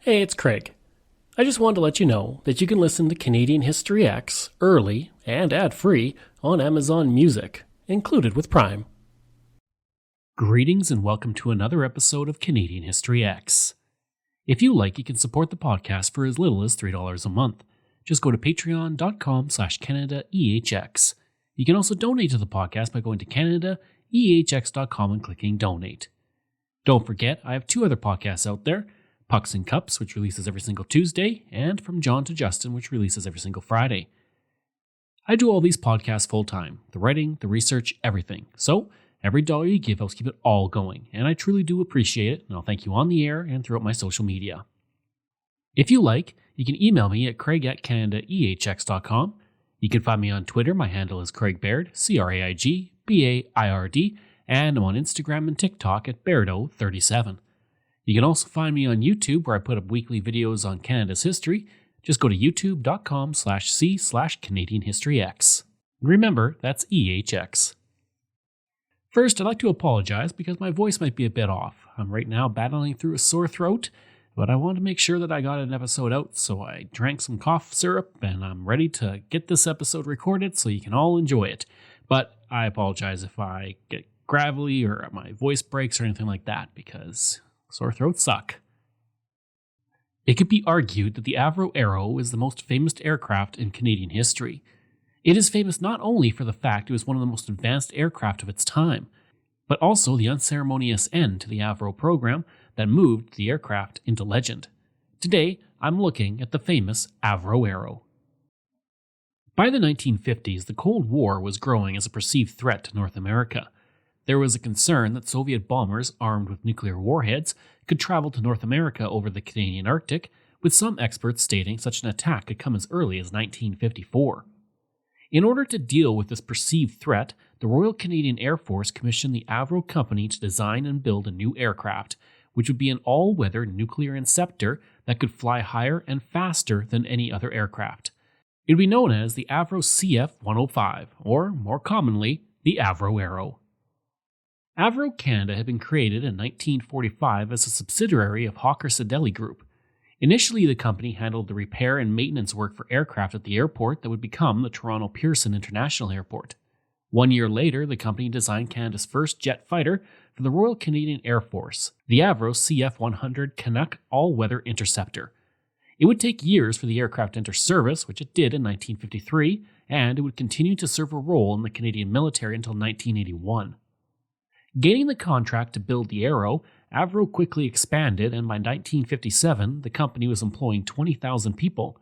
Hey, it's Craig. I just wanted to let you know that you can listen to Canadian History X early and ad-free on Amazon Music, included with Prime. Greetings and welcome to another episode of Canadian History X. If you like, you can support the podcast for as little as $3 a month. Just go to patreon.com/CanadaEHX. You can also donate to the podcast by going to CanadaEHX.com and clicking donate. Don't forget, I have two other podcasts out there. Pucks and Cups, which releases every single Tuesday, and From John to Justin, which releases every single Friday. I do all these podcasts full-time, the writing, the research, everything. So, every dollar you give helps keep it all going, and I truly do appreciate it, and I'll thank you on the air and throughout my social media. If you like, you can email me at craig@canadaehx.com. You can find me on Twitter. My handle is Craig Baird, CraigBaird, and I'm on Instagram and TikTok at Bairdo37. You can also find me on YouTube, where I put up weekly videos on Canada's history. Just go to youtube.com/c/CanadianHistoryX. And remember, that's EHX. First, I'd like to apologize because my voice might be a bit off. I'm right now battling through a sore throat, but I wanted to make sure that I got an episode out, so I drank some cough syrup, and I'm ready to get this episode recorded so you can all enjoy it. But I apologize if I get gravelly or my voice breaks or anything like that, because sore throats suck. It could be argued that the Avro Arrow is the most famous aircraft in Canadian history. It is famous not only for the fact it was one of the most advanced aircraft of its time, but also the unceremonious end to the Avro program that moved the aircraft into legend. Today, I'm looking at the famous Avro Arrow. By the 1950s, the Cold War was growing as a perceived threat to North America. There was a concern that Soviet bombers armed with nuclear warheads could travel to North America over the Canadian Arctic, with some experts stating such an attack could come as early as 1954. In order to deal with this perceived threat, the Royal Canadian Air Force commissioned the Avro Company to design and build a new aircraft, which would be an all-weather nuclear inceptor that could fly higher and faster than any other aircraft. It would be known as the Avro CF-105, or more commonly, the Avro Arrow. Avro Canada had been created in 1945 as a subsidiary of Hawker Siddeley Group. Initially, the company handled the repair and maintenance work for aircraft at the airport that would become the Toronto Pearson International Airport. 1 year later, the company designed Canada's first jet fighter for the Royal Canadian Air Force, the Avro CF-100 Canuck All-Weather Interceptor. It would take years for the aircraft to enter service, which it did in 1953, and it would continue to serve a role in the Canadian military until 1981. Gaining the contract to build the Arrow, Avro quickly expanded, and by 1957, the company was employing 20,000 people.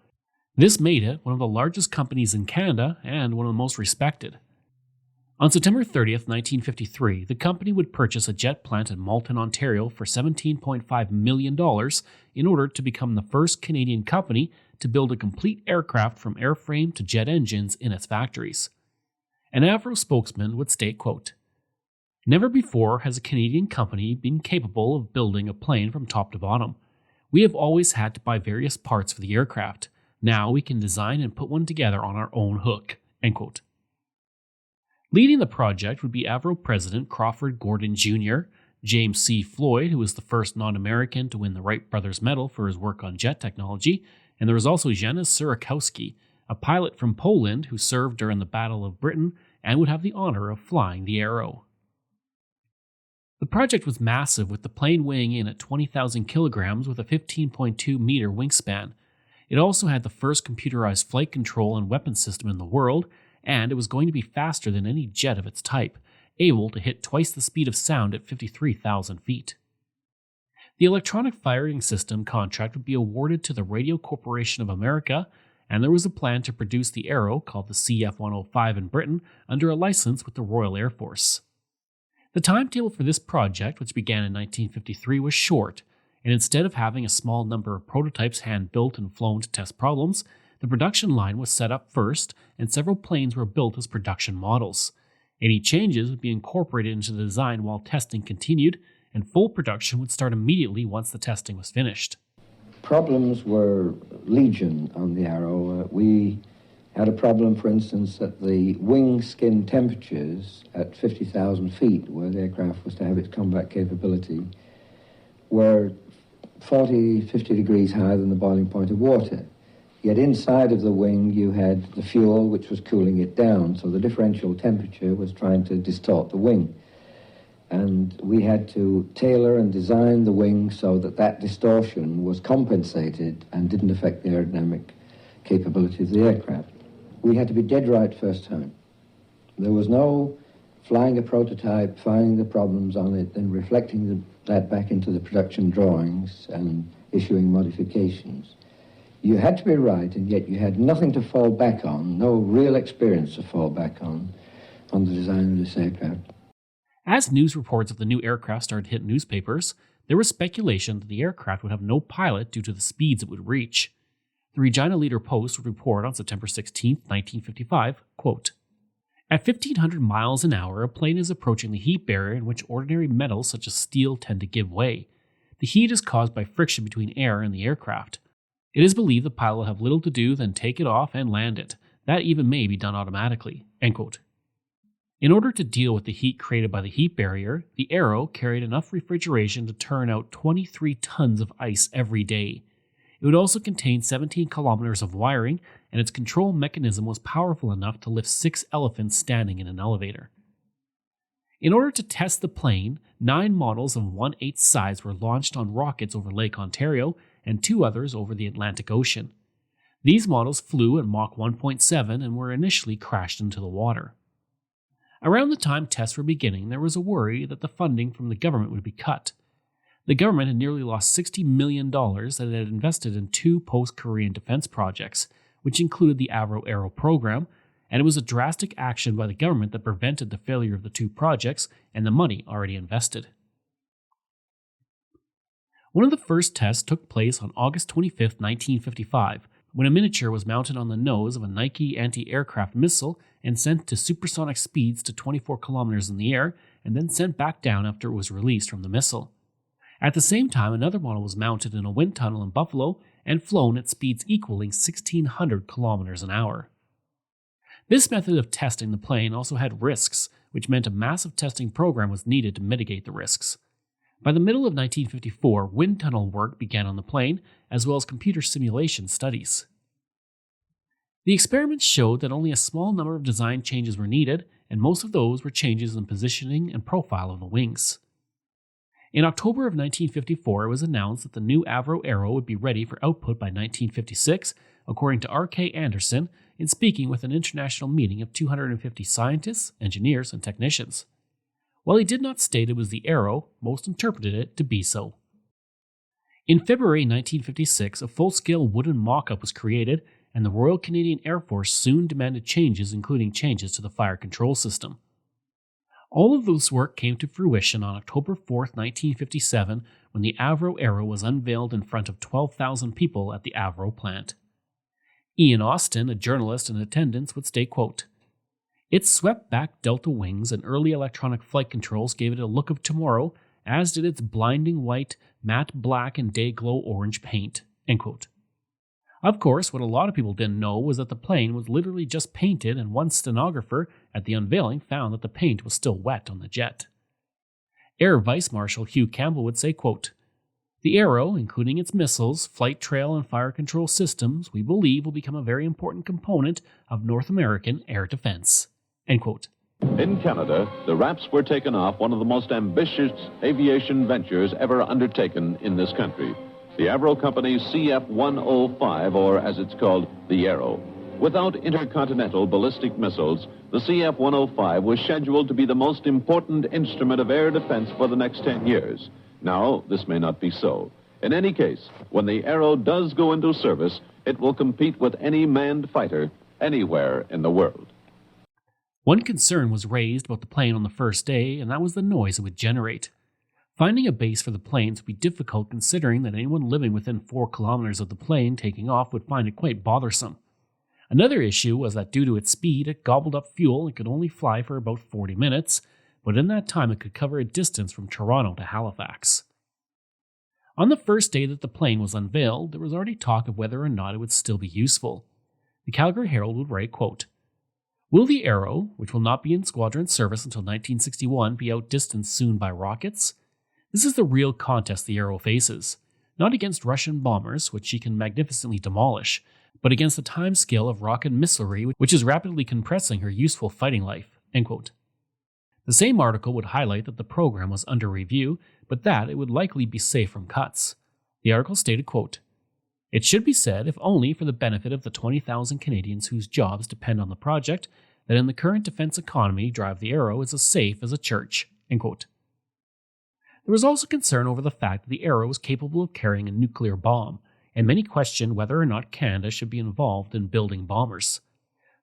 This made it one of the largest companies in Canada and one of the most respected. On September 30th, 1953, the company would purchase a jet plant in Malton, Ontario for $17.5 million in order to become the first Canadian company to build a complete aircraft from airframe to jet engines in its factories. An Avro spokesman would state, quote, "Never before has a Canadian company been capable of building a plane from top to bottom. We have always had to buy various parts for the aircraft. Now we can design and put one together on our own hook." End quote. Leading the project would be Avro President Crawford Gordon Jr., James C. Floyd, who was the first non-American to win the Wright Brothers Medal for his work on jet technology, and there was also Janusz Surakowski, a pilot from Poland who served during the Battle of Britain and would have the honor of flying the Arrow. The project was massive, with the plane weighing in at 20,000 kilograms with a 15.2-meter wingspan. It also had the first computerized flight control and weapons system in the world, and it was going to be faster than any jet of its type, able to hit twice the speed of sound at 53,000 feet. The electronic firing system contract would be awarded to the Radio Corporation of America, and there was a plan to produce the Arrow, called the CF-105 in Britain, under a license with the Royal Air Force. The timetable for this project, which began in 1953, was short, and instead of having a small number of prototypes hand-built and flown to test problems, the production line was set up first, and several planes were built as production models. Any changes would be incorporated into the design while testing continued, and full production would start immediately once the testing was finished. Problems were legion on the Arrow. We had a problem, for instance, at the wing skin temperatures at 50,000 feet, where the aircraft was to have its combat capability, were 40, 50 degrees higher than the boiling point of water. Yet inside of the wing you had the fuel which was cooling it down, so the differential temperature was trying to distort the wing. And we had to tailor and design the wing so that that distortion was compensated and didn't affect the aerodynamic capability of the aircraft. We had to be dead right first time. There was no flying a prototype, finding the problems on it, then reflecting that back into the production drawings and issuing modifications. You had to be right, and yet you had nothing to fall back on, no real experience to fall back on the design of this aircraft. As news reports of the new aircraft started to hit newspapers, there was speculation that the aircraft would have no pilot due to the speeds it would reach. The Regina Leader-Post would report on September 16, 1955, quote, "At 1,500 miles an hour, a plane is approaching the heat barrier in which ordinary metals such as steel tend to give way. The heat is caused by friction between air and the aircraft. It is believed the pilot will have little to do than take it off and land it. That even may be done automatically." End quote. In order to deal with the heat created by the heat barrier, the Arrow carried enough refrigeration to turn out 23 tons of ice every day. It would also contain 17 kilometers of wiring, and its control mechanism was powerful enough to lift 6 elephants standing in an elevator. In order to test the plane, 9 models of 1/8 size were launched on rockets over Lake Ontario and 2 others over the Atlantic Ocean. These models flew at Mach 1.7 and were initially crashed into the water. Around the time tests were beginning, there was a worry that the funding from the government would be cut. The government had nearly lost $60 million that it had invested in 2 post-Korean defense projects, which included the Avro Arrow program, and it was a drastic action by the government that prevented the failure of the 2 projects and the money already invested. One of the first tests took place on August 25, 1955, when a miniature was mounted on the nose of a Nike anti-aircraft missile and sent to supersonic speeds to 24 kilometers in the air and then sent back down after it was released from the missile. At the same time, another model was mounted in a wind tunnel in Buffalo and flown at speeds equaling 1,600 kilometers an hour. This method of testing the plane also had risks, which meant a massive testing program was needed to mitigate the risks. By the middle of 1954, wind tunnel work began on the plane, as well as computer simulation studies. The experiments showed that only a small number of design changes were needed, and most of those were changes in positioning and profile of the wings. In October of 1954, it was announced that the new Avro Arrow would be ready for output by 1956, according to R.K. Anderson, in speaking with an international meeting of 250 scientists, engineers, and technicians. While he did not state it was the Arrow, most interpreted it to be so. In February 1956, a full-scale wooden mock-up was created, and the Royal Canadian Air Force soon demanded changes, including changes to the fire control system. All of this work came to fruition on October 4, 1957, when the Avro Arrow was unveiled in front of 12,000 people at the Avro plant. Ian Austin, a journalist in attendance, would state, quote, "Its swept-back delta wings and early electronic flight controls gave it a look of tomorrow, as did its blinding white, matte black, and day-glow orange paint." End quote. Of course, what a lot of people didn't know was that the plane was literally just painted, and one stenographer at the unveiling found that the paint was still wet on the jet. Air Vice Marshal Hugh Campbell would say, quote, "The Arrow, including its missiles, flight trail, and fire control systems, we believe will become a very important component of North American air defense." End quote. In Canada, the wraps were taken off one of the most ambitious aviation ventures ever undertaken in this country. The Avro Company's CF-105, or as it's called, the Arrow. Without intercontinental ballistic missiles, the CF-105 was scheduled to be the most important instrument of air defense for the next 10 years. Now, this may not be so. In any case, when the Arrow does go into service, it will compete with any manned fighter anywhere in the world. One concern was raised about the plane on the first day, and that was the noise it would generate. Finding a base for the planes would be difficult, considering that anyone living within 4 kilometers of the plane taking off would find it quite bothersome. Another issue was that due to its speed, it gobbled up fuel and could only fly for about 40 minutes, but in that time it could cover a distance from Toronto to Halifax. On the first day that the plane was unveiled, there was already talk of whether or not it would still be useful. The Calgary Herald would write, quote, "Will the Arrow, which will not be in squadron service until 1961, be outdistanced soon by rockets? This is the real contest the Arrow faces. not against Russian bombers, which she can magnificently demolish, but against the time scale of rocket missilery, which is rapidly compressing her useful fighting life." End quote. The same article would highlight that the program was under review, but that it would likely be safe from cuts. The article stated, quote, "It should be said, if only for the benefit of the 20,000 Canadians whose jobs depend on the project, that in the current defense economy, Drive the Arrow is as safe as a church." End quote. There was also concern over the fact that the Arrow was capable of carrying a nuclear bomb, and many questioned whether or not Canada should be involved in building bombers.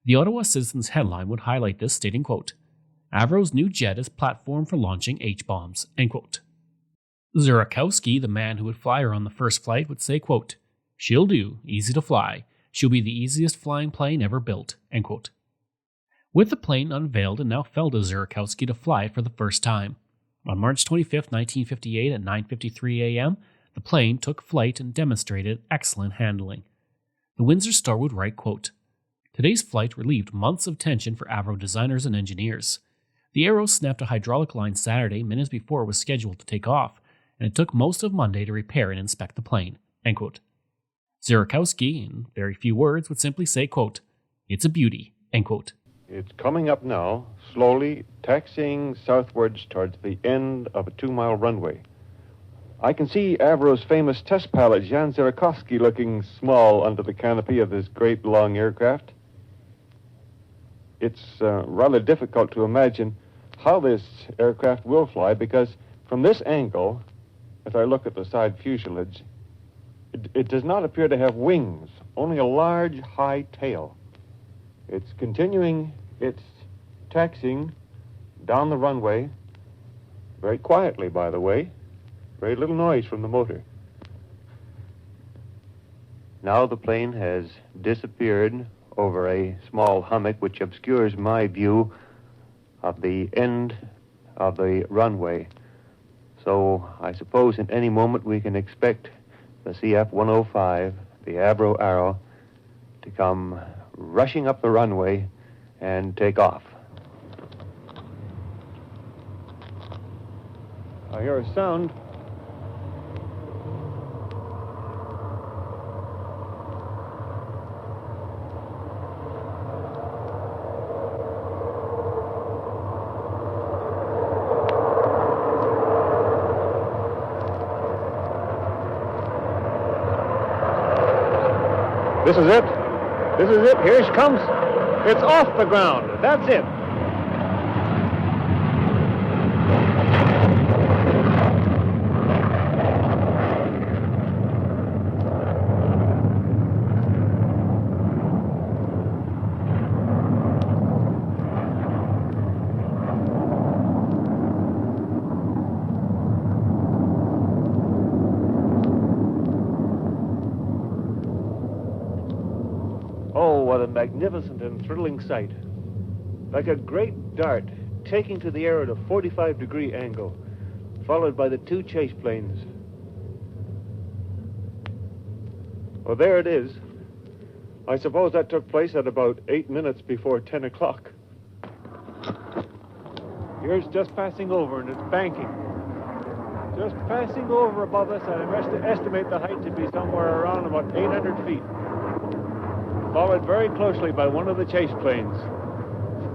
The Ottawa Citizen's headline would highlight this, stating, quote, "Avro's new jet is platform for launching H-bombs." End quote. Zurakowski, the man who would fly her on the first flight, would say, quote, "She'll do, easy to fly. She'll be the easiest flying plane ever built." End quote. With the plane unveiled, it now fell to Zurakowski to fly it for the first time. On March 25, 1958 at 9:53 a.m., the plane took flight and demonstrated excellent handling. The Windsor Star would write, quote, "Today's flight relieved months of tension for Avro designers and engineers. The Arrow snapped a hydraulic line Saturday minutes before it was scheduled to take off, and it took most of Monday to repair and inspect the plane." End quote. Zurakowski, in very few words, would simply say, quote, "It's a beauty." End quote. "It's coming up now, slowly taxiing southwards towards the end of a 2-mile runway. I can see Avro's famous test pilot, Jan Zurakowski, looking small under the canopy of this great long aircraft. It's rather difficult to imagine how this aircraft will fly, because from this angle, as I look at the side fuselage, it does not appear to have wings, only a large, high tail. It's continuing its taxiing down the runway, very quietly, by the way. Very little noise from the motor. Now the plane has disappeared over a small hummock which obscures my view of the end of the runway. So I suppose in any moment we can expect the CF-105, the Avro Arrow, to come rushing up the runway and take off. I hear a sound. This is it. This is it. Here she comes. It's off the ground. That's it. Oh, what a magnificent and thrilling sight. Like a great dart taking to the air at a 45-degree angle, followed by the 2 chase planes. Well, there it is. I suppose that took place at about 8 minutes before 10 o'clock. Here's just passing over, and it's banking. Just passing over above us, I estimate the height to be somewhere around about 800 feet. Followed very closely by one of the chase planes.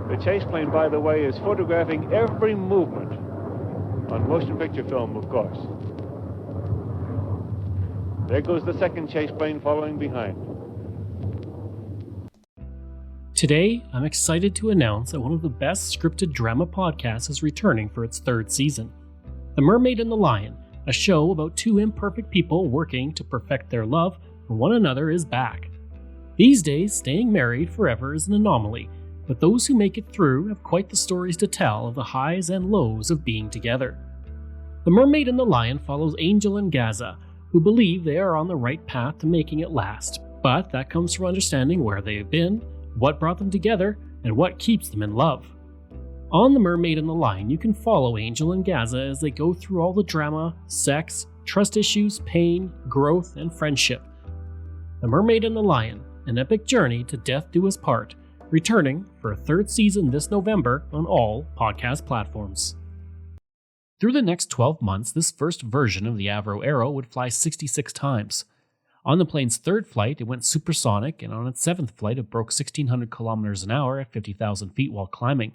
The chase plane, by the way, is photographing every movement on motion picture film, of course. There goes the second chase plane following behind. Today, I'm excited to announce that one of the best scripted drama podcasts is returning for its 3rd season. The Mermaid and the Lion, a show about 2 imperfect people working to perfect their love for one another, is back. These days, staying married forever is an anomaly, but those who make it through have quite the stories to tell of the highs and lows of being together. The Mermaid and the Lion follows Angel and Gaza, who believe they are on the right path to making it last, but that comes from understanding where they have been, what brought them together, and what keeps them in love. On The Mermaid and the Lion, you can follow Angel and Gaza as they go through all the drama, sex, trust issues, pain, growth, and friendship. The Mermaid and the Lion, an epic journey to death do us part, returning for a 3rd season this November on all podcast platforms. Through the next 12 months, this first version of the Avro Arrow would fly 66 times. On the plane's third flight, it went supersonic, and on its seventh flight, it broke 1,600 kilometers an hour at 50,000 feet while climbing.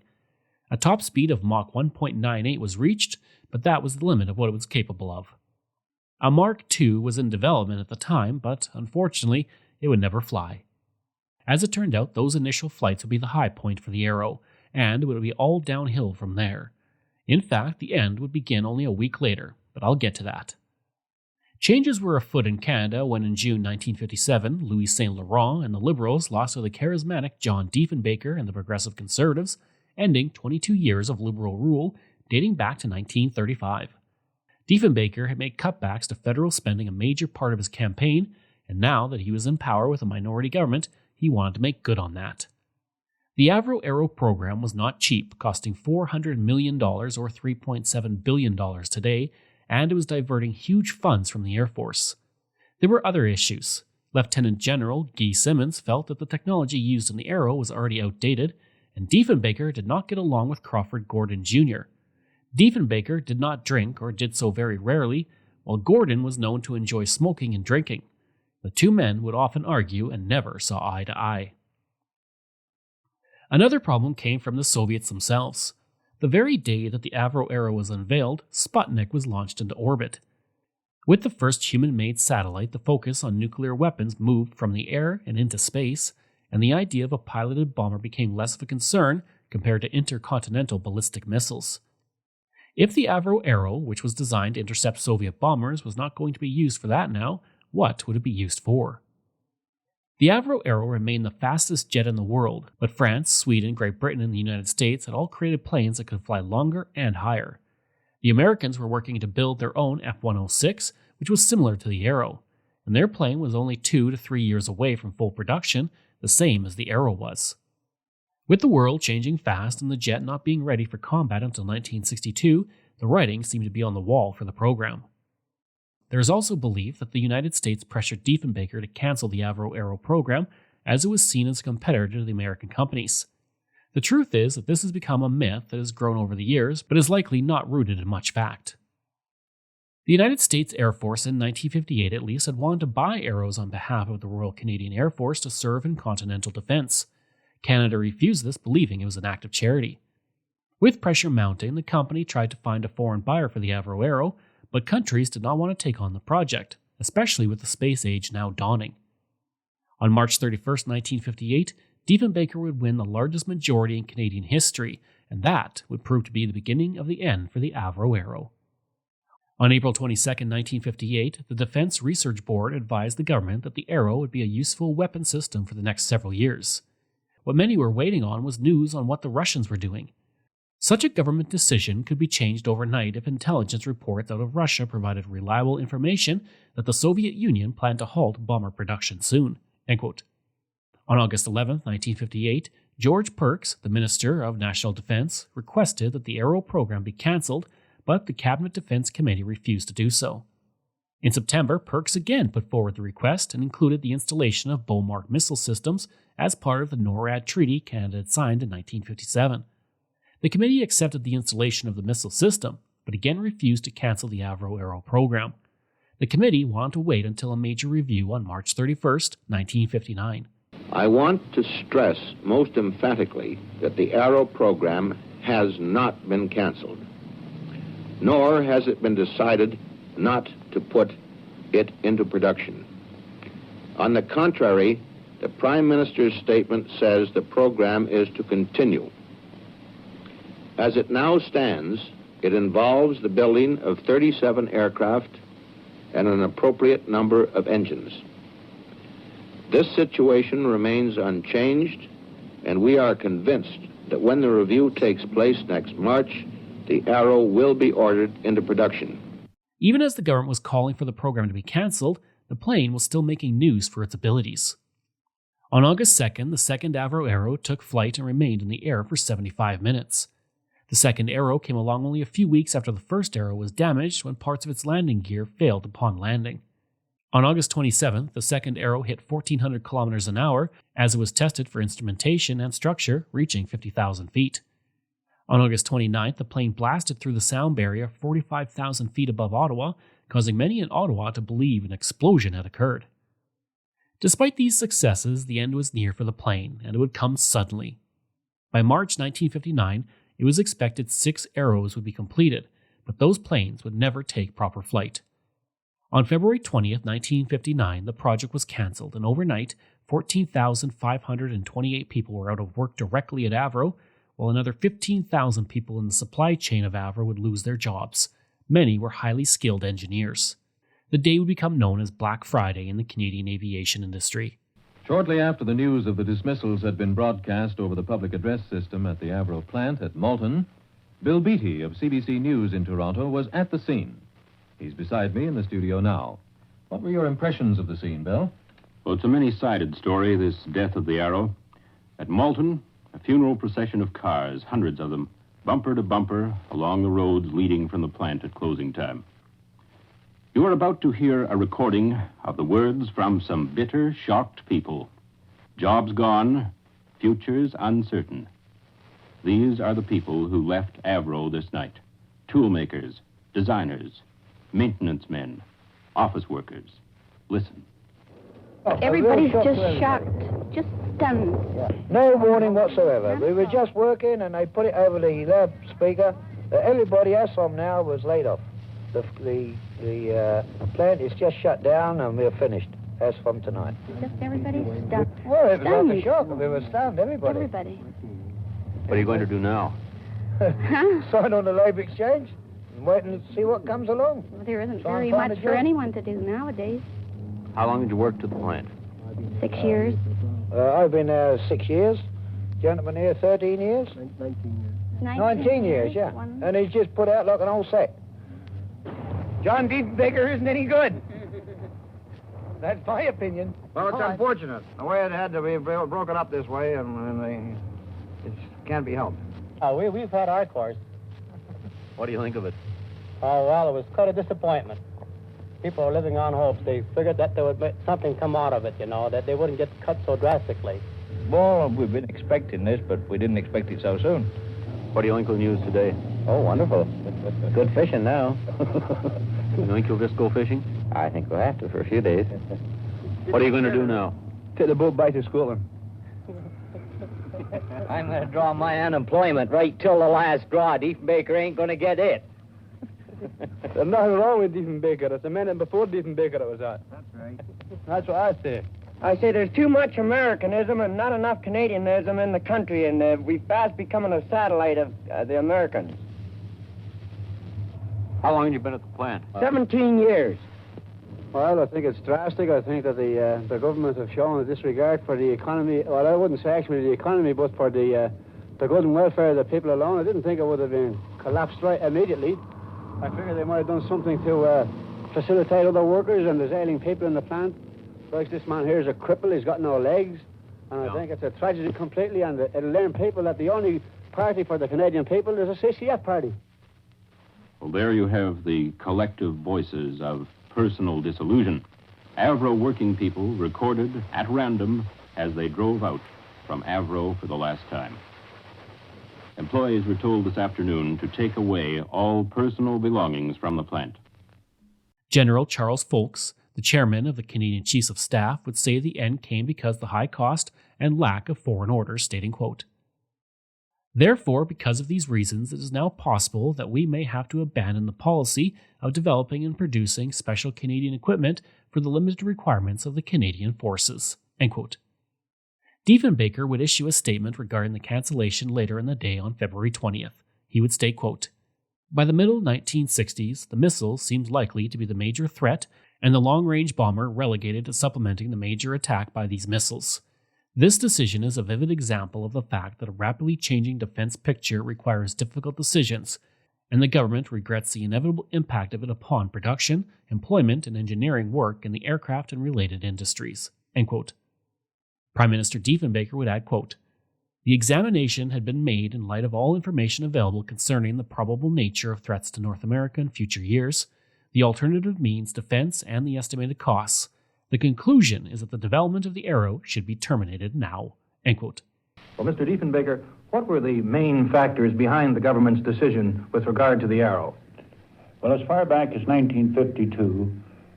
A top speed of Mach 1.98 was reached, but that was the limit of what it was capable of. A Mark II was in development at the time, but unfortunately, it would never fly. As it turned out, those initial flights would be the high point for the Arrow, and it would be all downhill from there. In fact, the end would begin only a week later, but I'll get to that. Changes were afoot in Canada when in June 1957, Louis Saint Laurent and the Liberals lost to the charismatic John Diefenbaker and the Progressive Conservatives, ending 22 years of Liberal rule dating back to 1935. Diefenbaker had made cutbacks to federal spending a major part of his campaign, and now that he was in power with a minority government, he wanted to make good on that. The Avro Arrow program was not cheap, costing $400 million or $3.7 billion today, and it was diverting huge funds from the Air Force. There were other issues. Lieutenant General Guy Simmons felt that the technology used in the Arrow was already outdated, and Diefenbaker did not get along with Crawford Gordon Jr. Diefenbaker did not drink or did so very rarely, while Gordon was known to enjoy smoking and drinking. The two men would often argue and never saw eye to eye. Another problem came from the Soviets themselves. The very day that the Avro Arrow was unveiled, Sputnik was launched into orbit. With the first human-made satellite, the focus on nuclear weapons moved from the air and into space, and the idea of a piloted bomber became less of a concern compared to intercontinental ballistic missiles. If the Avro Arrow, which was designed to intercept Soviet bombers, was not going to be used for that now, what would it be used for? The Avro Arrow remained the fastest jet in the world, but France, Sweden, Great Britain, and the United States had all created planes that could fly longer and higher. The Americans were working to build their own F-106, which was similar to the Arrow, and their plane was only 2 to 3 years away from full production, the same as the Arrow was. With the world changing fast and the jet not being ready for combat until 1962, the writing seemed to be on the wall for the program. There is also belief that the United States pressured Diefenbaker to cancel the Avro Arrow program as it was seen as a competitor to the American companies. The truth is that this has become a myth that has grown over the years, but is likely not rooted in much fact. The United States Air Force in 1958 at least had wanted to buy arrows on behalf of the Royal Canadian Air Force to serve in continental defense. Canada refused this, believing it was an act of charity. With pressure mounting, the company tried to find a foreign buyer for the Avro Arrow, but countries did not want to take on the project, especially with the space age now dawning. On March 31, 1958, Diefenbaker would win the largest majority in Canadian history, and that would prove to be the beginning of the end for the Avro Arrow. On April 22, 1958, the Defense Research Board advised the government that the Arrow would be a useful weapon system for the next several years. What many were waiting on was news on what the Russians were doing. Such a government decision could be changed overnight if intelligence reports out of Russia provided reliable information that the Soviet Union planned to halt bomber production soon. End quote. On August 11, 1958, George Perks, the Minister of National Defense, requested that the Arrow program be cancelled, but the Cabinet Defense Committee refused to do so. In September, Perks again put forward the request and included the installation of Beaumark missile systems as part of the NORAD treaty Canada had signed in 1957. The committee accepted the installation of the missile system, but again refused to cancel the Avro Arrow program. The committee wanted to wait until a major review on March 31, 1959. I want to stress most emphatically that the Arrow program has not been canceled, nor has it been decided not to put it into production. On the contrary, the Prime Minister's statement says the program is to continue. As it now stands, it involves the building of 37 aircraft and an appropriate number of engines. This situation remains unchanged, and we are convinced that when the review takes place next March, the Arrow will be ordered into production. Even as the government was calling for the program to be cancelled, the plane was still making news for its abilities. On August 2nd, the second Avro Arrow took flight and remained in the air for 75 minutes. The second Arrow came along only a few weeks after the first Arrow was damaged when parts of its landing gear failed upon landing. On August 27th, the second Arrow hit 1,400 kilometers an hour as it was tested for instrumentation and structure, reaching 50,000 feet. On August 29th, the plane blasted through the sound barrier 45,000 feet above Ottawa, causing many in Ottawa to believe an explosion had occurred. Despite these successes, the end was near for the plane, and it would come suddenly. By March 1959, it was expected 6 Arrows would be completed, but those planes would never take proper flight. On February 20th, 1959, the project was cancelled, and overnight, 14,528 people were out of work directly at Avro, while another 15,000 people in the supply chain of Avro would lose their jobs. Many were highly skilled engineers. The day would become known as Black Friday in the Canadian aviation industry. Shortly after the news of the dismissals had been broadcast over the public address system at the Avro plant at Malton, Bill Beattie of CBC News in Toronto was at the scene. He's beside me in the studio now. What were your impressions of the scene, Bill? Well, it's a many-sided story, this death of the Arrow. At Malton, a funeral procession of cars, hundreds of them, bumper to bumper, along the roads leading from the plant at closing time. You are about to hear a recording of the words from some bitter, shocked people. Jobs gone, futures uncertain. These are the people who left Avro this night. Toolmakers, designers, maintenance men, office workers. Listen. Everybody's just shocked, just stunned. No warning whatsoever. We were just working and they put it over the loudspeaker that everybody else from now was laid off. The plant is just shut down and we're finished as from tonight. Just everybody's stuck. Well, it was like a shock. We were stunned, everybody. Everybody. What are you going to do now? Sign on the labour exchange and wait and see what comes along. Well, there isn't Try very and find much a for job. anyone to do nowadays. How long did you work to the plant? 6 years. I've been there 6 years. Gentleman here, 13 years. 19 years, yeah. And he's just put out like an old sack. John Diefenbaker isn't any good. That's my opinion. Well, it's unfortunate, the way it had to be broken up this way, and it can't be helped. We've had our course. What do you think of it? Oh, well, it was quite a disappointment. People are living on hopes. They figured that there would be something come out of it, you know, that they wouldn't get cut so drastically. Well, we've been expecting this, but we didn't expect it so soon. What do you think of the news today? Oh, wonderful. Good fishing now. You think you'll just go fishing? I think we'll have to for a few days. What are you going to do now? Take the boat back to Scotland. I'm going to draw my unemployment right till the last draw. Diefenbaker ain't going to get it. There's nothing wrong with Diefenbaker. It's the minute before Diefenbaker it was at. That's right. That's what I say. I say there's too much Americanism and not enough Canadianism in the country, and we're fast becoming a satellite of the Americans. How long have you been at the plant? 17 years. Well, I think it's drastic. I think that the government have shown a disregard for the economy. Well, I wouldn't say actually the economy, but for the good and welfare of the people alone. I didn't think it would have been collapsed right immediately. I figured they might have done something to facilitate other workers, and there's ailing people in the plant. Like this man here is a cripple. He's got no legs. And I think it's a tragedy completely, and it'll learn people that the only party for the Canadian people is a CCF party. Well, there you have the collective voices of personal disillusion. Avro working people recorded at random as they drove out from Avro for the last time. Employees were told this afternoon to take away all personal belongings from the plant. General Charles Folks, the chairman of the Canadian Chiefs of Staff, would say the end came because the high cost and lack of foreign orders, stating, quote, "Therefore, because of these reasons, it is now possible that we may have to abandon the policy of developing and producing special Canadian equipment for the limited requirements of the Canadian forces." End quote. Diefenbaker would issue a statement regarding the cancellation later in the day on February 20th. He would state, quote, "By the middle 1960s, the missile seemed likely to be the major threat and the long-range bomber relegated to supplementing the major attack by these missiles. This decision is a vivid example of the fact that a rapidly changing defense picture requires difficult decisions, and the government regrets the inevitable impact of it upon production, employment, and engineering work in the aircraft and related industries." End quote. Prime Minister Diefenbaker would add, quote, "The examination had been made in light of all information available concerning the probable nature of threats to North America in future years, the alternative means defense, and the estimated costs. The conclusion is that the development of the Arrow should be terminated now." End quote. Well, Mr. Diefenbaker, what were the main factors behind the government's decision with regard to the Arrow? Well, as far back as 1952,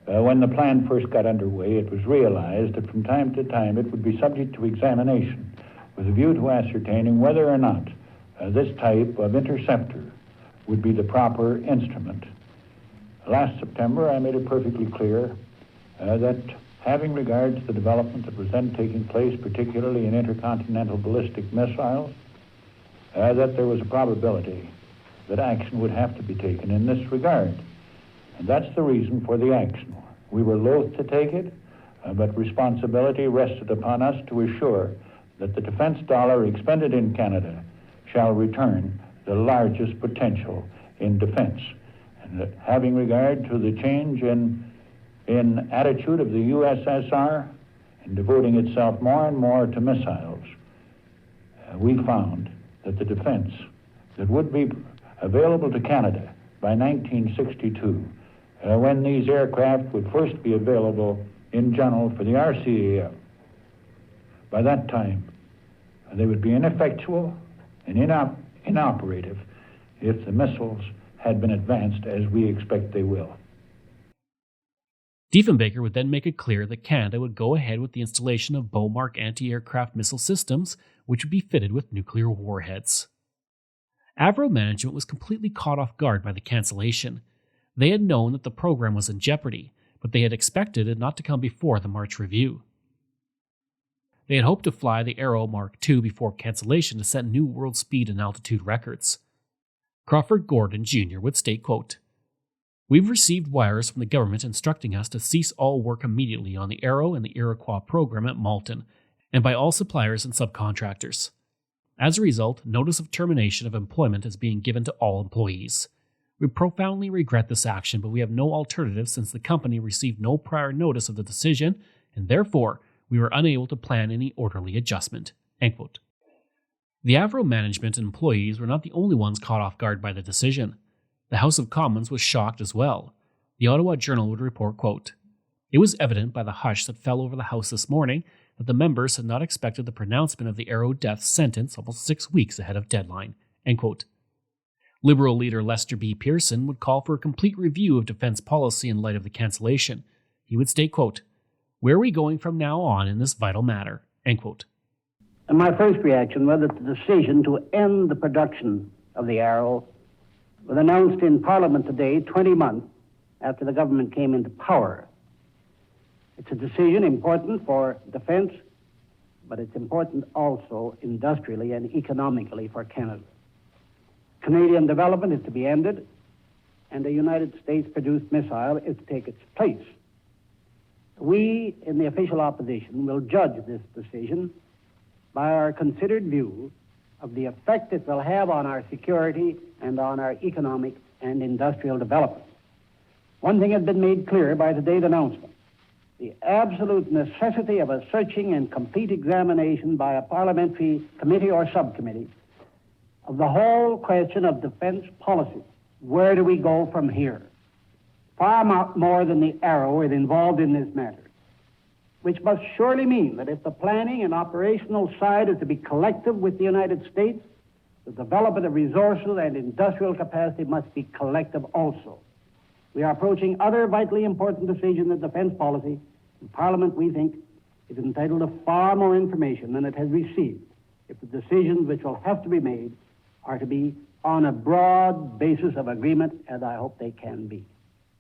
when the plan first got underway, it was realized that from time to time it would be subject to examination with a view to ascertaining whether or not this type of interceptor would be the proper instrument. Last September, I made it perfectly clear that having regard to the development that was then taking place, particularly in intercontinental ballistic missiles, that there was a probability that action would have to be taken in this regard. And that's the reason for the action. We were loath to take it, but responsibility rested upon us to assure that the defense dollar expended in Canada shall return the largest potential in defense. And having regard to the change in attitude of the USSR in devoting itself more and more to missiles, we found that the defense that would be available to Canada by 1962, when these aircraft would first be available in general for the RCAF, by that time they would be ineffectual and inoperative if the missiles had been advanced as we expect they will. Diefenbaker would then make it clear that Canada would go ahead with the installation of Beaumark anti-aircraft missile systems, which would be fitted with nuclear warheads. Avro management was completely caught off guard by the cancellation. They had known that the program was in jeopardy, but they had expected it not to come before the March review. They had hoped to fly the Arrow Mark II before cancellation to set new world speed and altitude records. Crawford Gordon Jr. would state, quote, "We've received wires from the government instructing us to cease all work immediately on the Arrow and the Iroquois program at Malton, and by all suppliers and subcontractors. As a result, notice of termination of employment is being given to all employees. We profoundly regret this action, but we have no alternative since the company received no prior notice of the decision, and therefore we were unable to plan any orderly adjustment." End quote. The Avro management and employees were not the only ones caught off guard by the decision. The House of Commons was shocked as well. The Ottawa Journal would report, quote, "It was evident by the hush that fell over the House this morning that the members had not expected the pronouncement of the Arrow death sentence almost 6 weeks ahead of deadline." End quote. Liberal leader Lester B. Pearson would call for a complete review of defense policy in light of the cancellation. He would state, quote, "Where are we going from now on in this vital matter?" End quote. And my first reaction was that the decision to end the production of the Arrow was announced in Parliament today, 20 months after the government came into power. It's a decision important for defense, but it's important also industrially and economically for Canada. Canadian development is to be ended, and a United States-produced missile is to take its place. We, in the official opposition, will judge this decision by our considered view of the effect it will have on our security and on our economic and industrial development. One thing has been made clear by today's announcement: the absolute necessity of a searching and complete examination by a parliamentary committee or subcommittee of the whole question of defense policy. Where do we go from here? Far more than the Arrow is involved in this matter, which must surely mean that if the planning and operational side is to be collective with the United States, the development of resources and industrial capacity must be collective also. We are approaching other vitally important decisions in defense policy, and Parliament, we think, is entitled to far more information than it has received if the decisions which will have to be made are to be on a broad basis of agreement, as I hope they can be.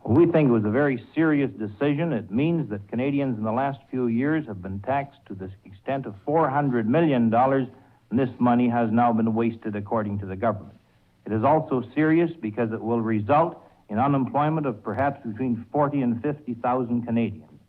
We think it was a very serious decision. It means that Canadians in the last few years have been taxed to the extent of $400 million, and this money has now been wasted according to the government. It is also serious because it will result in unemployment of perhaps between 40 and 50,000 Canadians.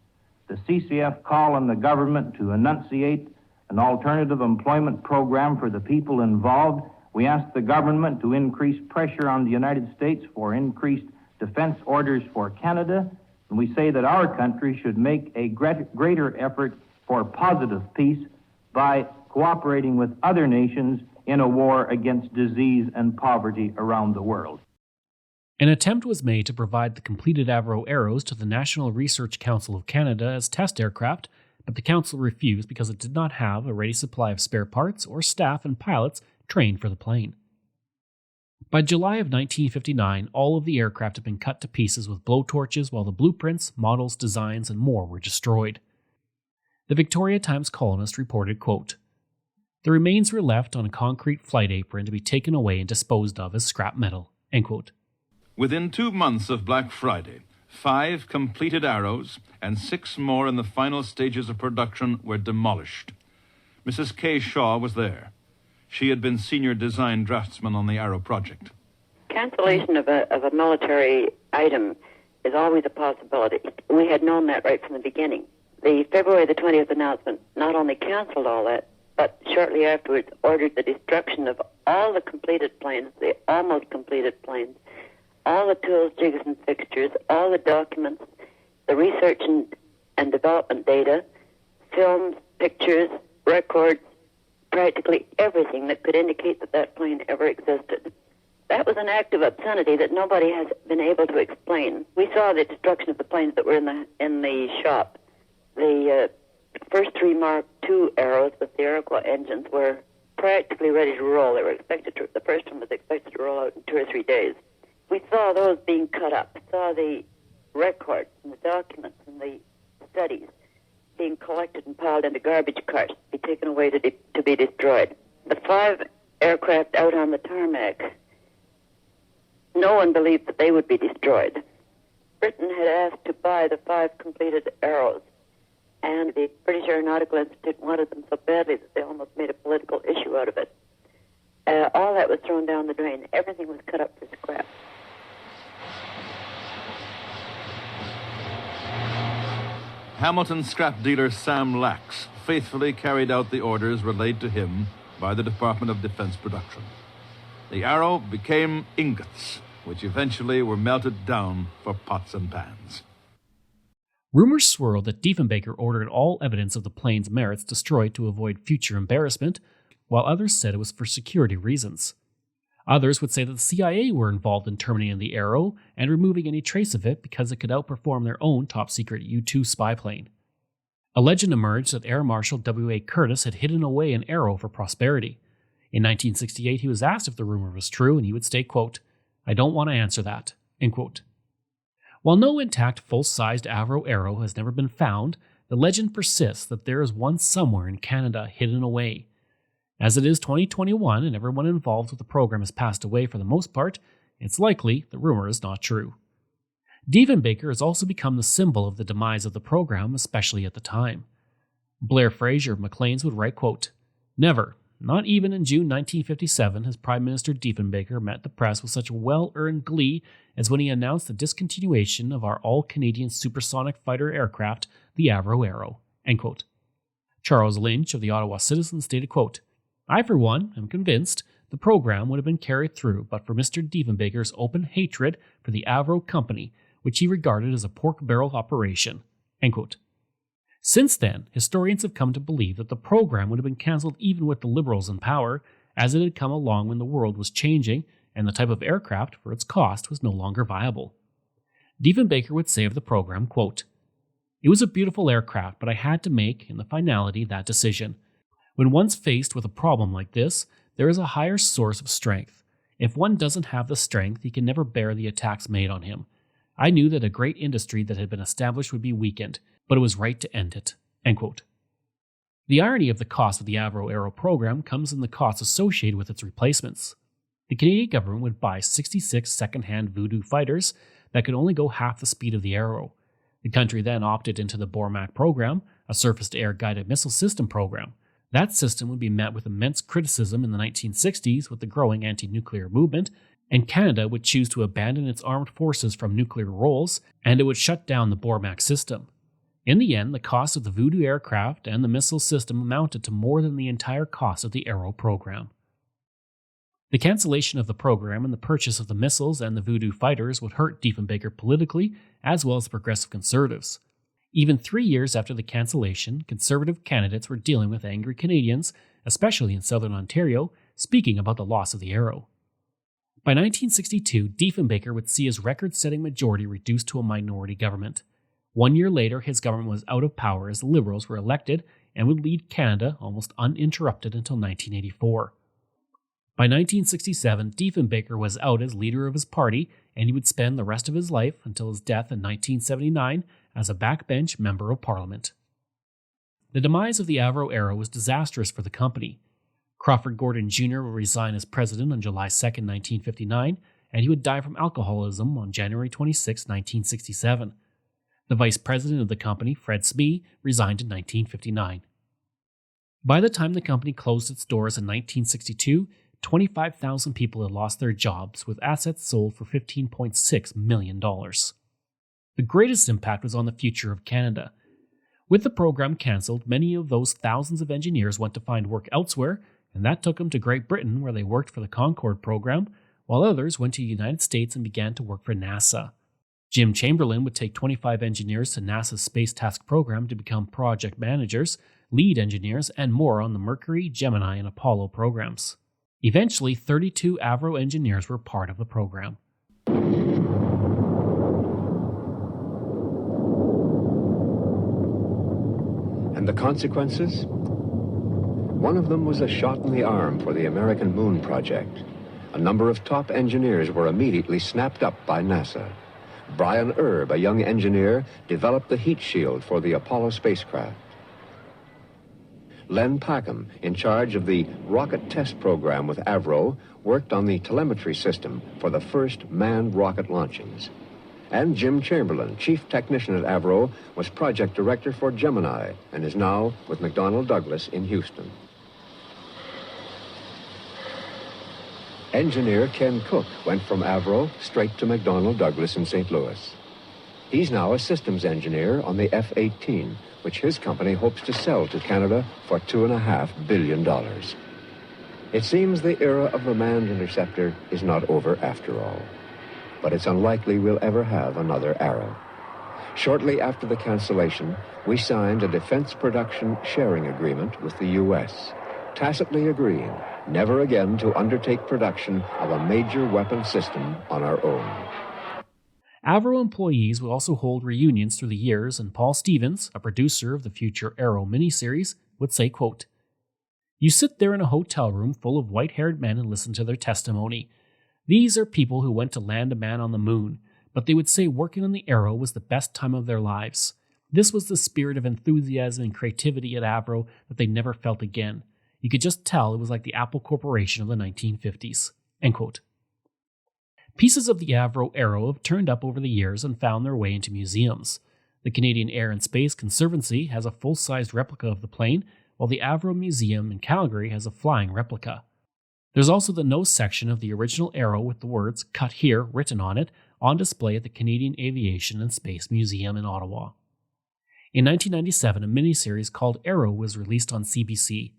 The CCF call on the government to enunciate an alternative employment program for the people involved. We ask the government to increase pressure on the United States for increased defense orders for Canada, and we say that our country should make a greater effort for positive peace by cooperating with other nations in a war against disease and poverty around the world. An attempt was made to provide the completed Avro Arrows to the National Research Council of Canada as test aircraft, but the council refused because it did not have a ready supply of spare parts or staff and pilots trained for the plane. By July of 1959, all of the aircraft had been cut to pieces with blowtorches, while the blueprints, models, designs, and more were destroyed. The Victoria Times columnist reported, quote, "The remains were left on a concrete flight apron to be taken away and disposed of as scrap metal." End quote. Within 2 months of Black Friday, 5 completed Arrows and 6 more in the final stages of production were demolished. Mrs. Kay Shaw was there. She had been senior design draftsman on the Arrow project. Cancellation of a military item is always a possibility. We had known that right from the beginning. The February the 20th announcement not only canceled all that, but shortly afterwards ordered the destruction of all the completed planes, the almost completed planes, all the tools, jigs, and fixtures, all the documents, the research and development data, films, pictures, records, practically everything that could indicate that that plane ever existed. That was an act of obscenity that nobody has been able to explain. We saw the destruction of the planes that were in the shop. The first 3 Mark II Arrows with the Iroquois engines were practically ready to roll. They were expected to. The first one was expected to roll out in 2 or 3 days. We saw those being cut up. Saw the records and the documents and the studies being collected and piled into garbage carts, be taken away to be destroyed. The 5 aircraft out on the tarmac, no one believed that they would be destroyed. Britain had asked to buy the 5 completed Arrows, and the British Aeronautical Institute wanted them so badly that they almost made a political issue out of it. All that was thrown down the drain. Everything was cut up for scrap. Hamilton scrap dealer Sam Lax faithfully carried out the orders relayed to him by the Department of Defense Production. The Arrow became ingots, which eventually were melted down for pots and pans. Rumors swirled that Diefenbaker ordered all evidence of the plane's merits destroyed to avoid future embarrassment, while others said it was for security reasons. Others would say that the CIA were involved in terminating the Arrow and removing any trace of it because it could outperform their own top-secret U-2 spy plane. A legend emerged that Air Marshal W.A. Curtis had hidden away an Arrow for prosperity. In 1968, he was asked if the rumor was true, and he would state, quote, "I don't want to answer that," end quote. While no intact full-sized Avro Arrow has never been found, the legend persists that there is one somewhere in Canada hidden away. As it is 2021 and everyone involved with the program has passed away for the most part, it's likely the rumor is not true. Diefenbaker has also become the symbol of the demise of the program, especially at the time. Blair Fraser of Maclean's would write, quote, "Never, not even in June 1957, has Prime Minister Diefenbaker met the press with such well-earned glee as when he announced the discontinuation of our all-Canadian supersonic fighter aircraft, the Avro Arrow." End quote. Charles Lynch of the Ottawa Citizen stated, quote, "I, for one, am convinced the program would have been carried through but for Mr. Diefenbaker's open hatred for the Avro Company, which he regarded as a pork barrel operation." End quote. Since then, historians have come to believe that the program would have been cancelled even with the Liberals in power, as it had come along when the world was changing and the type of aircraft, for its cost, was no longer viable. Diefenbaker would say of the program, quote, "It was a beautiful aircraft, but I had to make, in the finality, that decision. When one's faced with a problem like this, there is a higher source of strength. If one doesn't have the strength, he can never bear the attacks made on him. I knew that a great industry that had been established would be weakened, but it was right to end it." End quote. The irony of the cost of the Avro Arrow program comes in the costs associated with its replacements. The Canadian government would buy 66 second-hand Voodoo fighters that could only go half the speed of the Arrow. The country then opted into the Bormac program, a surface-to-air guided missile system program. That system would be met with immense criticism in the 1960s with the growing anti-nuclear movement, and Canada would choose to abandon its armed forces from nuclear roles, and it would shut down the Bormac system. In the end, the cost of the Voodoo aircraft and the missile system amounted to more than the entire cost of the Arrow program. The cancellation of the program and the purchase of the missiles and the Voodoo fighters would hurt Diefenbaker politically, as well as the Progressive Conservatives. Even 3 years after the cancellation, Conservative candidates were dealing with angry Canadians, especially in southern Ontario, speaking about the loss of the Arrow. By 1962, Diefenbaker would see his record-setting majority reduced to a minority government. 1 year later, his government was out of power as the Liberals were elected and would lead Canada almost uninterrupted until 1984. By 1967, Diefenbaker was out as leader of his party, and he would spend the rest of his life until his death in 1979 as a backbench member of Parliament. The demise of the Avro Arrow was disastrous for the company. Crawford Gordon Jr. would resign as president on July 2, 1959, and he would die from alcoholism on January 26, 1967. The vice president of the company, Fred Smee, resigned in 1959. By the time the company closed its doors in 1962, 25,000 people had lost their jobs, with assets sold for $15.6 million. The greatest impact was on the future of Canada. With the program cancelled, many of those thousands of engineers went to find work elsewhere, and that took them to Great Britain, where they worked for the Concorde program, while others went to the United States and began to work for NASA. Jim Chamberlain would take 25 engineers to NASA's Space Task Program to become project managers, lead engineers, and more on the Mercury, Gemini, and Apollo programs. Eventually, 32 Avro engineers were part of the program. And the consequences? One of them was a shot in the arm for the American Moon Project. A number of top engineers were immediately snapped up by NASA. Brian Erb, a young engineer, developed the heat shield for the Apollo spacecraft. Len Packham, in charge of the rocket test program with Avro, worked on the telemetry system for the first manned rocket launchings. And Jim Chamberlain, chief technician at Avro, was project director for Gemini and is now with McDonnell Douglas in Houston. Engineer Ken Cook went from Avro straight to McDonnell Douglas in St. Louis. He's now a systems engineer on the F-18, which his company hopes to sell to Canada for $2.5 billion. It seems the era of the manned interceptor is not over after all, but it's unlikely we'll ever have another Arrow. Shortly after the cancellation, we signed a defense production sharing agreement with the U.S., tacitly agreeing never again to undertake production of a major weapon system on our own. Avro employees would also hold reunions through the years, and Paul Stevens, a producer of the future Arrow miniseries, would say, quote, "You sit there in a hotel room full of white-haired men and listen to their testimony. These are people who went to land a man on the moon, but they would say working on the Arrow was the best time of their lives. This was the spirit of enthusiasm and creativity at Avro that they never felt again. You could just tell it was like the Apple Corporation of the 1950s. End quote. Pieces of the Avro Arrow have turned up over the years and found their way into museums. The Canadian Air and Space Conservancy has a full-sized replica of the plane, while the Avro Museum in Calgary has a flying replica. There's also the nose section of the original Arrow with the words "Cut Here" written on it, on display at the Canadian Aviation and Space Museum in Ottawa. In 1997, a miniseries called Arrow was released on CBC.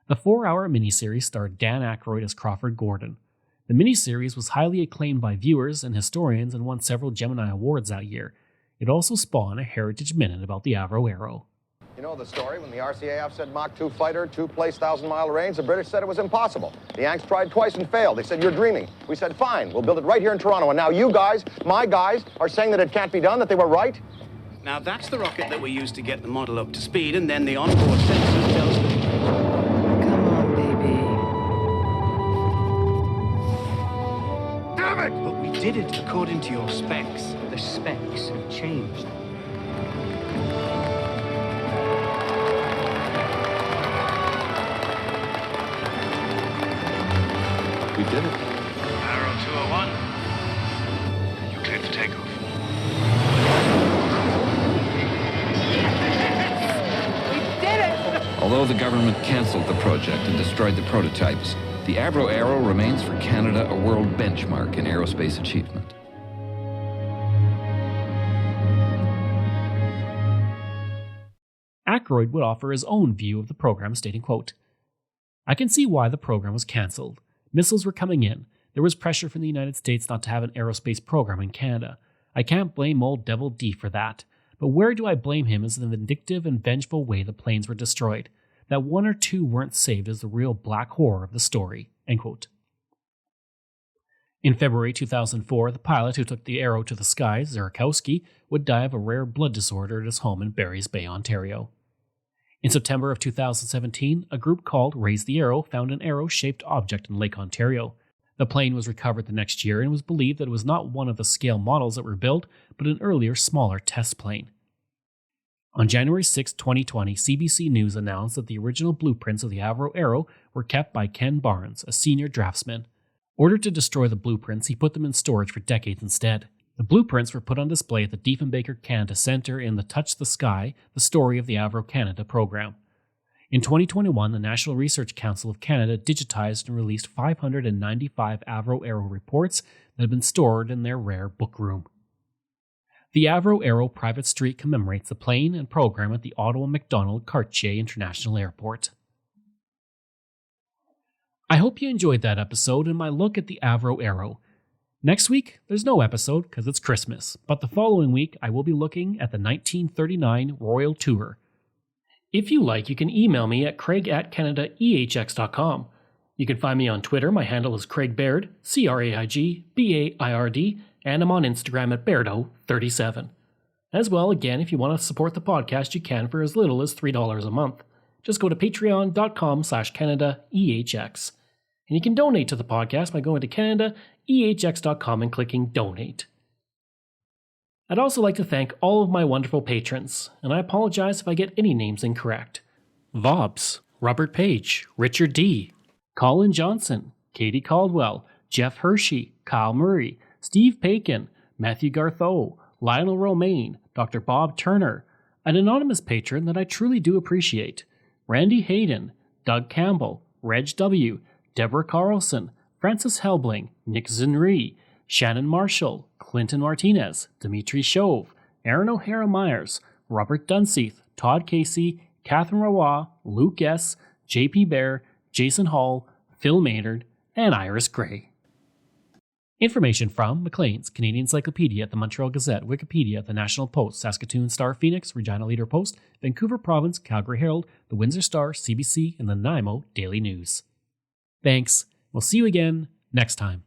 The 4-hour miniseries starred Dan Aykroyd as Crawford Gordon. The miniseries was highly acclaimed by viewers and historians and won several Gemini Awards that year. It also spawned a Heritage Minute about the Avro Arrow. You know the story, when the RCAF said Mach 2 fighter, 2-place 1,000-mile range, the British said it was impossible. The Yanks tried twice and failed. They said, "You're dreaming." We said, "Fine, we'll build it right here in Toronto." And now you guys, my guys, are saying that it can't be done, that they were right? Now that's the rocket that we used to get the model up to speed, and then the onboard sensors tell us that... Damn it! But we did it according to your specs. The specs have changed. We did it. Arrow 201. You cleared for takeoff. We did it! Although the government canceled the project and destroyed the prototypes, the Avro Arrow remains for Canada a world benchmark in aerospace achievement. Aykroyd would offer his own view of the program, stating, quote, "I can see why the program was cancelled. Missiles were coming in. There was pressure from the United States not to have an aerospace program in Canada. I can't blame old Devil D for that. But where do I blame him is the vindictive and vengeful way the planes were destroyed. That one or two weren't saved is the real black horror of the story." End quote. In February 2004, the pilot who took the Arrow to the skies, Zerkowski, would die of a rare blood disorder at his home in Barry's Bay, Ontario. In September of 2017, a group called Raise the Arrow found an arrow-shaped object in Lake Ontario. The plane was recovered the next year and was believed that it was not one of the scale models that were built, but an earlier, smaller test plane. On January 6, 2020, CBC News announced that the original blueprints of the Avro Arrow were kept by Ken Barnes, a senior draftsman. Ordered to destroy the blueprints, he put them in storage for decades instead. The blueprints were put on display at the Diefenbaker Canada Centre in the Touch the Sky, the story of the Avro Canada program. In 2021, the National Research Council of Canada digitized and released 595 Avro Arrow reports that have been stored in their rare book room. The Avro Arrow Private Street commemorates the plane and program at the Ottawa MacDonald Cartier International Airport. I hope you enjoyed that episode and my look at the Avro Arrow. Next week, there's no episode because it's Christmas, but the following week I will be looking at the 1939 Royal Tour. If you like, you can email me at craig@canadaehx.com. You can find me on Twitter. My handle is Craig Baird, CraigBaird, and I'm on Instagram at Bairdo37. As well, again, if you want to support the podcast, you can for as little as $3 a month. Just go to patreon.com/CanadaEHX. And you can donate to the podcast by going to CanadaEHX.com and clicking Donate. I'd also like to thank all of my wonderful patrons, and I apologize if I get any names incorrect. Vobs, Robert Page, Richard D., Colin Johnson, Katie Caldwell, Jeff Hershey, Kyle Murray, Steve Pakin, Matthew Gartho, Lionel Romaine, Dr. Bob Turner, an anonymous patron that I truly do appreciate, Randy Hayden, Doug Campbell, Reg W., Deborah Carlson, Francis Helbling, Nick Zinri, Shannon Marshall, Clinton Martinez, Dimitri Chauve, Aaron O'Hara Myers, Robert Dunseith, Todd Casey, Catherine Rawa, Luke S., JP Bear, Jason Hall, Phil Maynard, and Iris Gray. Information from Maclean's, Canadian Encyclopedia, the Montreal Gazette, Wikipedia, the National Post, Saskatoon Star Phoenix, Regina Leader Post, Vancouver Province, Calgary Herald, the Windsor Star, CBC, and the Nanaimo Daily News. Thanks. We'll see you again next time.